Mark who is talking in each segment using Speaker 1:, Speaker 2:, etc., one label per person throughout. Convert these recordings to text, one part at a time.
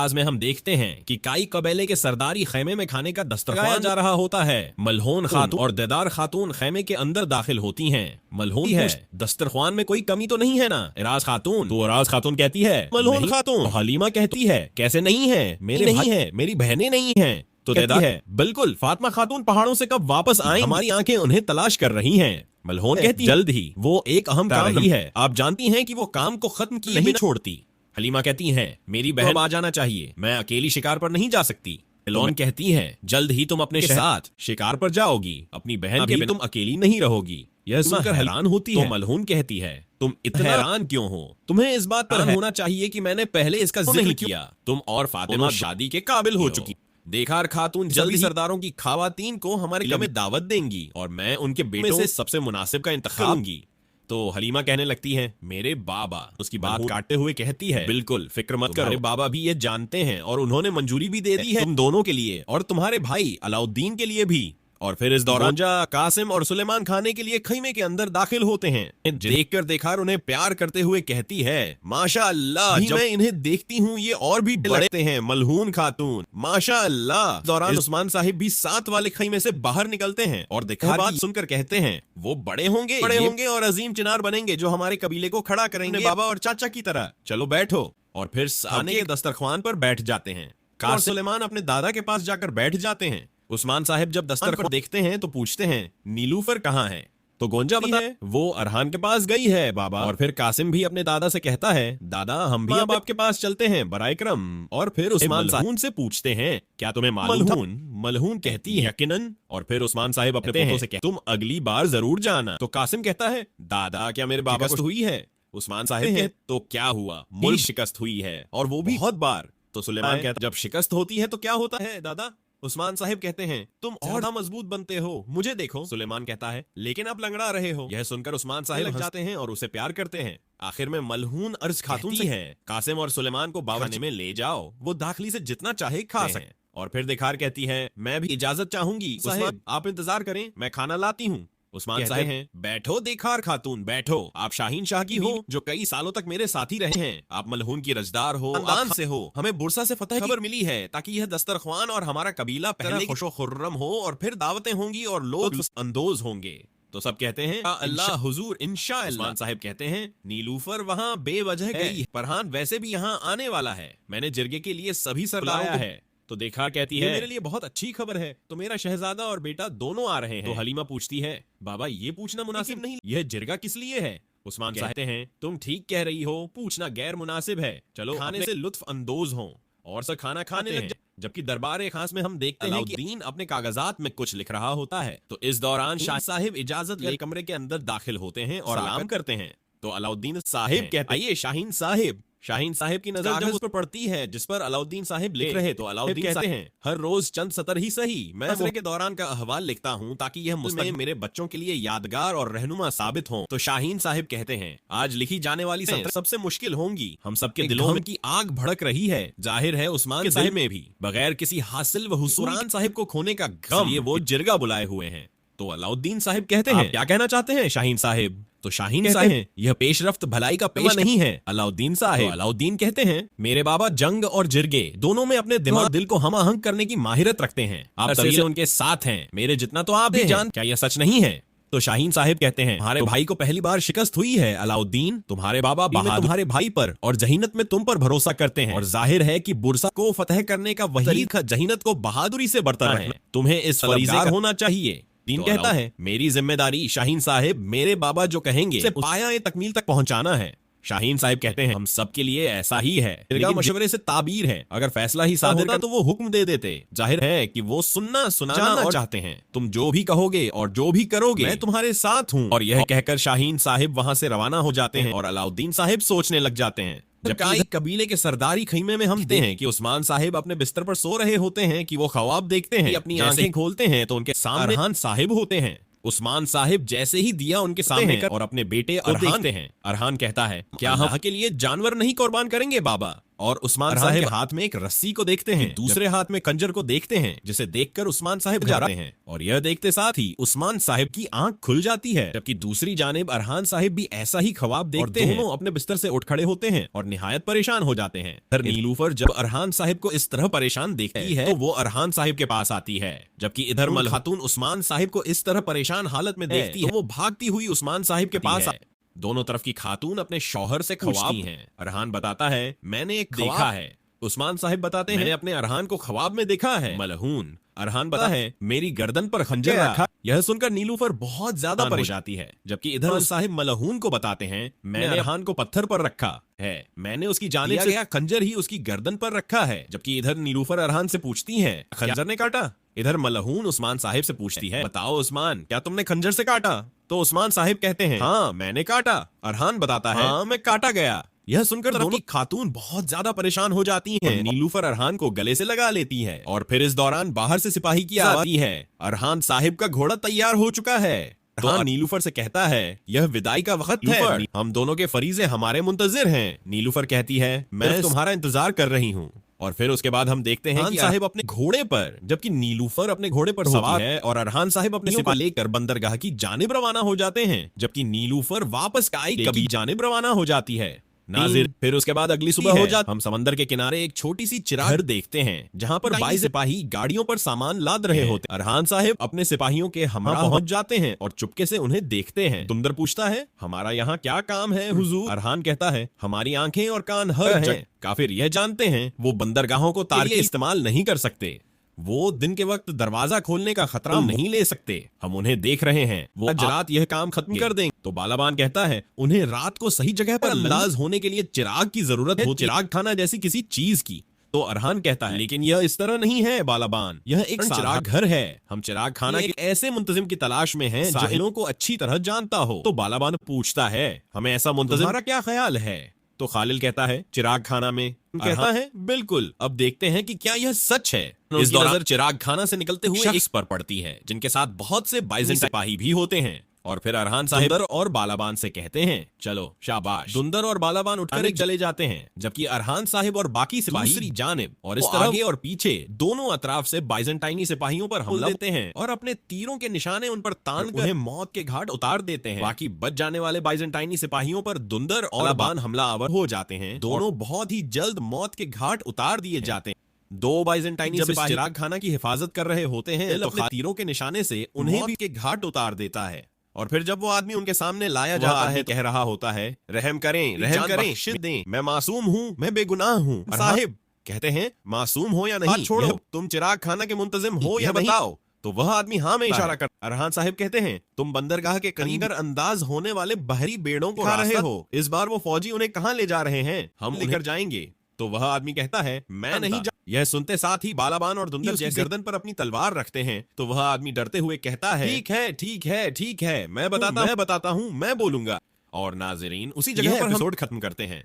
Speaker 1: अंदाज में हम देखते हैं कि काई कबीले के सरदारी खेमे में खाने का दस्तरखान जा रहा होता है। मलहून खातून और देदार खातून खेमे के अंदर दाखिल होती हैं। मलहून है, दस्तरखान में कोई कमी तो नहीं है ना? इराज खातून, तो इराज खातून कहती है मलहून खातून। हलीमा कहती है कैसे नहीं है, मेरे नहीं है, मेरी बहनें नहीं है। तो कहती है बिल्कुल, फातिमा खातून पहाड़ों से कब वापस आई, हमारी आंखें उन्हें तलाश कर रही हैं। मलहून कहती है जल्द ही, वो एक अहम काम रही है, आप जानती हैं कि वो काम को खत्म किए नहीं छोड़ती। हलीमा कहती है मेरी बहन आ जाना चाहिए, मैं अकेली शिकार पर नहीं जा सकती। मलहून कहती है जल्द ही तुम अपने साथ शिकार पर जाओगी, अपनी बहन के बिना तुम अकेली नहीं रहोगी। यह सुनकर हैरान होती है। तो मलहून कहती है तुम इतना हैरान क्यों हो? तुम्हें इस बात पर होना चाहिए कि मैंने पहले इसका जिक्र नहीं किया। तुम और फातिमा शादी के काबिल हो चुकी। देखार खातून जल्दी सरदारों की खवातीन को हमारे घर में दावत देंगी और मैं उनके बेटों से सबसे मुनासिब का इंतखाब करूंगी। तो हलीमा कहने लगती है मेरे बाबा, उसकी बात काटते हुए कहती है बिल्कुल फिक्र मत करो, बाबा भी ये जानते हैं और उन्होंने मंजूरी भी दे दी है तुम दोनों के लिए और तुम्हारे भाई अलाउद्दीन के लिए भी। और फिर इस दौरान कासिम और सुलेमान खाने के लिए खैमे के अंदर दाखिल होते हैं। देखकर देखार उन्हें प्यार करते हुए कहती है माशाअल्लाह, जब मैं इन्हें देखती हूँ ये और भी बढ़ते हैं। मलहून खातून माशाअल्लाह। इस दौरान उस्मान साहिब भी साथ वाले खैमे से बाहर निकलते हैं और देखार बात सुनकर कहते हैं वो बड़े होंगे और अजीम चिनार बनेंगे जो हमारे कबीले को खड़ा करेंगे बाबा और चाचा की तरह। चलो बैठो। और फिर सामने के दस्तरखान पर बैठ जाते हैं। कासिम सुलेमान अपने दादा के पास जाकर बैठ जाते हैं। उस्मान साहिब जब दस्तरखान देखते हैं तो पूछते हैं नीलूफर कहाँ है? तो गोंजा बता है वो अरहान के पास गई है बाबा। और फिर कासिम भी अपने दादा से कहता है दादा हम भी अब आपके पास चलते हैं बराए करम। और फिर उस्मान साहिब से पूछते हैं क्या तुम्हें मालूम? मलहून कहती है यकीनन। और फिर उस्मान साहिब अपने पोतों से कहते तुम अगली बार जरूर जाना। तो कासिम कहता है दादा क्या मेरे बाबा को हुई है? उस्मान साहिब कहते तो क्या हुआ, मुल्क शिकस्त हुई है और वो भी बहुत बार। तो सुलेमान कहता जब शिकस्त होती है तो क्या होता है दादा? उस्मान साहिब कहते हैं तुम और मजबूत बनते हो, मुझे देखो। सुलेमान कहता है लेकिन आप लंगड़ा रहे हो। यह सुनकर उस्मान साहिब लग जाते हैं और उसे प्यार करते हैं। आखिर में मलहून अर्ज खातून से है कासिम और सुलेमान को बावर्ची में ले जाओ, वो दाखिली से जितना चाहे खा सके। और फिर देखार कहती है मैं भी इजाजत चाहूंगी साहिब, आप इंतजार करें, मैं खाना लाती हूँ। उस्मान साहिब हैं बैठो देखार खातून बैठो, आप शाहीन शाह की हो जो कई सालों तक मेरे साथी रहे हैं। आप मलहून की रजदार हो, खानदान से हो। हमें बुरसा से फतह की खबर मिली है ताकि यह दस्तरखान और हमारा कबीला पहले खुशो खुर्रम हो और फिर दावतें होंगी और लोग अंदोज होंगे। तो सब कहते हैं अल्लाह हुजूर इंशाअल्लाह। उस्मान साहिब कहते हैं नीलूफर वहाँ बेवजह गई, फरहान वैसे भी यहाँ आने वाला है, मैंने जिरगे के लिए सभी सरदारों है। तो देखा कहती है मेरे लिए बहुत अच्छी खबर है, तो मेरा शहजादा और बेटा दोनों आ रहे हैं। तो हलीमा पूछती है बाबा ये पूछना मुनासिब नहीं, यह जिरगा किस लिए है? उस्मान कहते हैं तुम ठीक कह रही हो, पूछना गैर मुनासिब है, चलो खाने से लुत्फ अंदोज हो। और सब खाना खाने लग जाए। जबकि दरबार खास में हम देखते हैं कि अलाउद्दीन अपने कागजात में कुछ लिख रहा होता है। तो इस दौरान शाह साहिब इजाजत ले कमरे के अंदर दाखिल होते हैं और सलाम करते हैं। तो अलाउद्दीन साहिब कहते आइए शाहीन साहिब। शाहीन साहिब की नजर जब उस पर पड़ती है जिस पर अलाउद्दीन साहिब लिख रहे, तो अलाउद्दीन कहते हैं हर रोज चंद सतर ही सही मैं मसले के दौरान का अहवाल लिखता हूँ ताकि यह मुस्तक़बिल मेरे बच्चों के लिए यादगार और रहनुमा साबित हो। तो शाहीन साहिब कहते हैं आज लिखी जाने वाली सतर सबसे मुश्किल होंगी, हम सबके दिलों में की आग भड़क रही है, जाहिर है उस्मान साहिब में भी। बगैर किसी हासिल व हुसूल साहिब को खोने का गम ये वो जिरगा बुलाए हुए हैं। तो अलाउद्दीन साहिब कहते हैं क्या कहना चाहते हैं शाहीन साहिब? तो शाहीन साहिब हैं यह पेशरफ्त भलाई का पेश नहीं है अलाउद्दीन साहिब। अलाउद्दीन कहते हैं मेरे बाबा जंग और जिरगे दोनों में अपने दिमाग दिल को हम आहंग करने की माहिरत रखते हैं, आप तभी से उनके साथ हैं, मेरे जितना तो आप भी जान, क्या यह सच नहीं है? तो शाहीन साहिब कहते हैं हमारे भाई को पहली बार शिकस्त हुई है अलाउद्दीन, तुम्हारे बाबा बहादुर तुम्हारे भाई पर और जहीनत में तुम पर भरोसा करते हैं और जाहिर है कि बुरसा को फतह करने का वही जहीनत को बहादुरी से बरतर है, तुम्हें इस फरीज़े का होना चाहिए। दीन कहता है मेरी जिम्मेदारी शाहीन साहिब मेरे बाबा जो कहेंगे उसे पाया तकमील तक पहुंचाना है। शाहीन साहिब कहते हैं हम सब के लिए ऐसा ही है, लेकिन मशवरे से ताबीर है, अगर फैसला ही सादिर होता तो वो हुक्म दे देते, जाहिर है कि वो सुनाना और चाहते हैं, तुम जो भी कहोगे और जो भी करोगे मैं तुम्हारे साथ हूँ। और यह कहकर शाहीन साहिब वहाँ से रवाना हो जाते हैं और अलाउद्दीन साहिब सोचने लग जाते हैं। जबकि कबीले के सरदारी खैमे में हम देखते हैं कि उस्मान साहिब अपने बिस्तर पर सो रहे होते हैं कि वो ख्वाब देखते हैं, अपनी आंखें खोलते हैं तो उनके सामने अरहान साहिब होते हैं। उस्मान साहिब जैसे ही दिया उनके सामने और अपने बेटे अरहान देखते हैं। अरहान कहता है क्या हम के लिए जानवर नहीं कुर्बान करेंगे बाबा? और उस्मान साहिब के हाथ में एक रस्सी को देखते हैं, दूसरे हाथ में खंजर को देखते हैं, जिसे देखकर उस्मान साहिब जाते हैं और यह देखते साथ ही उस्मान साहिब की आंख खुल जाती है। जबकि दूसरी जानिब अरहान साहिब भी ऐसा ही ख्वाब देखते हैं। दोनों अपने बिस्तर से उठ खड़े होते हैं और निहायत परेशान हो जाते हैं। फिर नीलूफर जब अरहान साहिब को इस तरह परेशान देखती है तो वो अरहान साहिब के पास आती है, जबकि इधर मलहून खातून उस्मान साहिब को इस तरह परेशान हालत में देखती है तो वो भागती हुई उस्मान साहिब के पास आए। दोनों तरफ की खातून अपने शौहर से ख्वाब हैं। अरहान बताता है मैंने एक देखा है। उस्मान साहिब बताते हैं मैंने अपने अरहान को ख्वाब में देखा है। मलहून अरहान बताता है मेरी गर्दन पर खंजर रखा। यह सुनकर नीलूफर बहुत ज्यादा परेशान हो जाती है, जबकि इधर साहिब मलहून को बताते हैं मैंने अरहान को पत्थर पर रखा है, मैंने उसकी जानिब से खंजर ही उसकी गर्दन पर रखा है। जबकि इधर नीलूफर अरहान से पूछती है खंजर ने काटा? इधर मलहून उस्मान साहिब से पूछती है बताओ उस्मान क्या तुमने खंजर से काटा? तो उस्मान साहिब कहते हैं हाँ मैंने काटा। अरहान बताता है हाँ मैं काटा गया। यह सुनकर दोनों खातून बहुत ज्यादा परेशान हो जाती हैं। नीलूफर अरहान को गले से लगा लेती है और फिर इस दौरान बाहर से सिपाही की आवाज आती है अरहान साहिब का घोड़ा तैयार हो चुका है। तो नीलूफर से कहता है यह विदाई का वक्त है, हम दोनों के फरीजे हमारे मुंतजिर हैं। नीलूफर कहती है मैं तुम्हारा इंतजार कर रही हूँ। और फिर उसके बाद हम देखते हैं कि साहिब अपने घोड़े पर, जबकि नीलूफर अपने घोड़े पर सवार है और अरहान साहिब अपने सिपाही लेकर बंदरगाह की जानिब रवाना हो जाते हैं, जबकि नीलूफर वापस काई की जानिब रवाना हो जाती है। नाजिर फिर उसके बाद अगली सुबह हो जाती। हम समंदर के किनारे एक छोटी सी चिराग देखते हैं जहां पर 22 सिपाही गाड़ियों पर सामान लाद रहे होते। अरहान साहिब अपने सिपाहियों के हमरा पहुंच जाते हैं और चुपके से उन्हें देखते हैं। दुंदर पूछता है हमारा यहाँ क्या काम है हुजूर? अरहान कहता है हमारी आंखें और कान हर हैं। काफिर यह जानते हैं वो बंदरगाहों को तार के इस्तेमाल नहीं कर सकते, वो दिन के वक्त दरवाजा खोलने का खतरा नहीं ले सकते। हम उन्हें देख रहे हैं, वो आज रात यह काम खत्म कर देंगे। तो बालाबान कहता है उन्हें रात को सही जगह पर अंदाज होने के लिए चिराग की जरूरत है, चिराग खाना जैसी किसी चीज की। तो अरहान कहता है लेकिन यह इस तरह नहीं है बालाबान, यह एक चिराग घर है। हम चिराग खाना के ऐसे मुंतजिम की तलाश में हैं जो इनको अच्छी तरह जानता हो। तो बालाबान पूछता है हमें ऐसा मुंतजिम, तुम्हारा क्या ख्याल है? तो खालिल कहता है चिराग खाना में। कहता है बिल्कुल, अब देखते हैं कि क्या यह सच है। इस नजर चिराग खाना से निकलते हुए शख्स पर पड़ती है जिनके साथ बहुत से बाइजेंटाइन सिपाही भी होते हैं। और फिर अरहान साहिब दुंदर और बालाबान से कहते हैं चलो शाबाश। दुंदर और बालाबान उठकर चले जाते हैं, जबकि अरहान साहिब और बाकी सिपाही दूसरी जानिब और इस तरह आगे और पीछे दोनों अतराफ से बाइजेंटाइनी सिपाहियों पर हमला देते हैं और अपने तीरों के निशाने उन पर तान कर उन्हें मौत के घाट उतार देते हैं। बाकी बच जाने वाले बाइजेंटाइनी सिपाहियों पर दुंदर और बालाबान हमलावर हो जाते हैं। दोनों बहुत ही जल्द मौत के घाट उतार दिए जाते हैं। दो बाइजेंटाइनी सिपाही चिराग खाना की हिफाजत कर रहे होते हैं तो अपने तीरों के निशाने से उन्हें भी के घाट उतार देता है। और फिर जब वो आदमी उनके सामने लाया जाता है कह रहा होता है रहम करें, बख्श दें, मैं मासूम हूँ, मैं बेगुनाह हूँ। साहिब कहते हैं मासूम हो या नहीं, छोड़ो, तुम चिराग खाना के मुंतजिम हो या बताओ। तो वह आदमी हाँ में इशारा कर। अरहान साहिब कहते हैं तुम बंदरगाह के करीब अंदाज होने वाले बहरी बेड़ों को खा रहे हो। इस बार वो फौजी उन्हें कहाँ ले जा रहे हैं? हम लेकर जाएंगे। तो वह आदमी कहता है मैं नहीं जा। यह सुनते साथ ही बालाबान और दुंदर जैसे गर्दन पर अपनी तलवार रखते हैं। तो वह आदमी डरते हुए कहता है ठीक है ठीक है ठीक है, मैं बताता हूँ, मैं बोलूंगा। और नाजरीन उसी जगह पर एपिसोड खत्म करते हैं।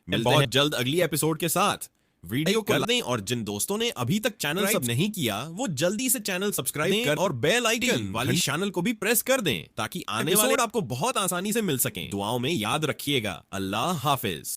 Speaker 1: बहुत जल्द अगली एपिसोड के साथ। वीडियो को लाइक दें और जिन दोस्तों ने अभी तक चैनल सब नहीं किया वो जल्दी से चैनल सब्सक्राइब कर और बेल आइकन वाली चैनल को भी प्रेस कर दें ताकि आने वाले आपको बहुत आसानी से मिल सकें। दुआओं में याद रखिएगा। अल्लाह हाफिज।